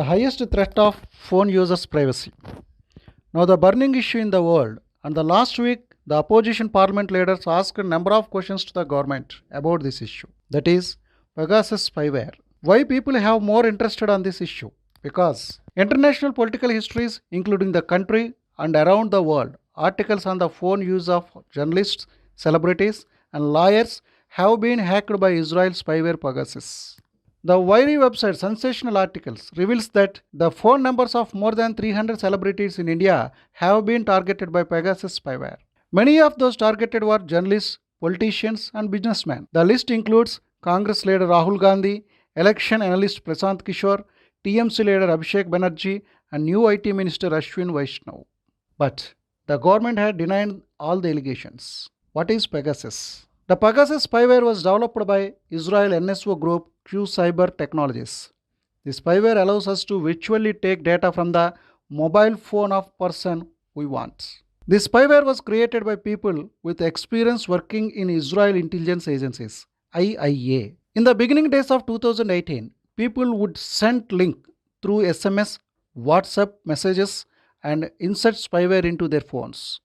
The highest threat of phone users' privacy. Now, the burning issue in the world, and the last week, the opposition parliament leaders asked a number of questions to the government about this issue. That is, Pegasus spyware. Why people have more interested on this issue? Because international political histories, including the country and around the world, articles on the phone use of journalists, celebrities, and lawyers have been hacked by Israel spyware Pegasus. The Wiry website sensational articles reveals that the phone numbers of more than 300 celebrities in India have been targeted by Pegasus spyware. Many of those targeted were journalists, politicians, and businessmen. The list includes Congress leader Rahul Gandhi, election analyst Prashant Kishore, TMC leader Abhishek Banerjee, and new IT minister Ashwin Vaishnav. But the government had denied all the allegations. What is Pegasus? The Pegasus spyware was developed by Israel NSO group Q Cyber Technologies. The spyware allows us to virtually take data from the mobile phone of person we want. This spyware was created by people with experience working in Israel intelligence agencies, IIA. In the beginning days of 2018, people would send link through SMS, WhatsApp messages and insert spyware into their phones.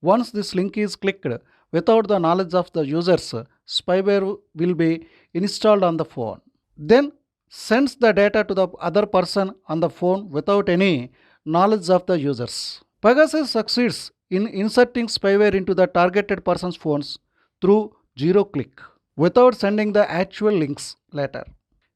Once this link is clicked, without the knowledge of the users, spyware will be installed on the phone. Then sends the data to the other person on the phone without any knowledge of the users. Pegasus succeeds in inserting spyware into the targeted person's phones through zero click without sending the actual links later.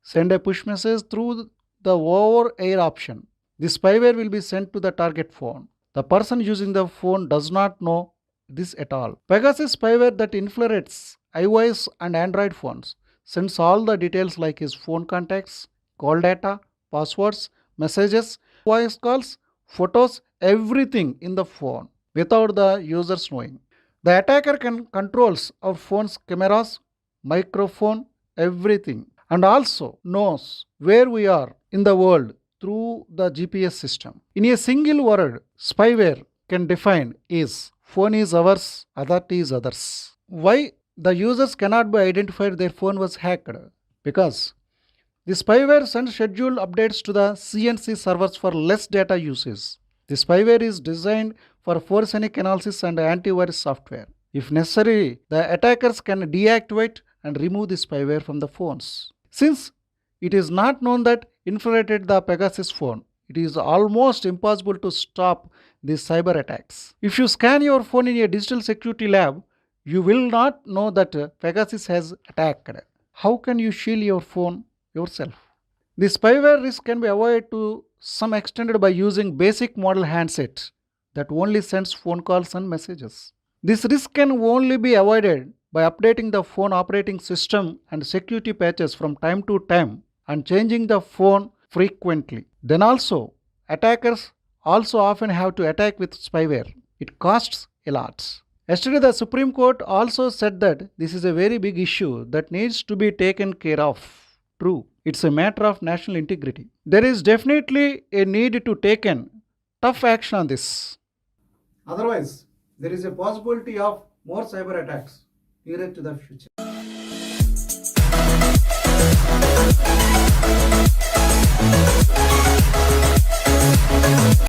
Send a push message through the over air option. The spyware will be sent to the target phone. The person using the phone does not know this at all. Pegasus spyware that infiltrates iOS and Android phones sends all the details like his phone contacts, call data, passwords, messages, voice calls, photos, everything in the phone without the users knowing. The attacker can controls our phone's cameras, microphone, everything, and also knows where we are in the world through the GPS system. In a single word, spyware can define is phone is ours, other is others. Why the users cannot be identified their phone was hacked? Because the spyware sends scheduled updates to the CNC servers for less data usage. The spyware is designed for forensic analysis and antivirus software. If necessary, the attackers can deactivate and remove the spyware from the phones. Since it is not known that infiltrated the Pegasus phone, it is almost impossible to stop these cyber attacks. If you scan your phone in a digital security lab, you will not know that Pegasus has attacked. How can you shield your phone yourself? The spyware risk can be avoided to some extent by using basic model handset that only sends phone calls and messages. This risk can only be avoided by updating the phone operating system and security patches from time to time and changing the phone frequently. Then also, attackers also often have to attack with spyware. It costs a lot. Yesterday, the Supreme Court also said that this is a very big issue that needs to be taken care of. True, it's a matter of national integrity. There is definitely a need to take tough action on this. Otherwise, there is a possibility of more cyber attacks nearer to the future.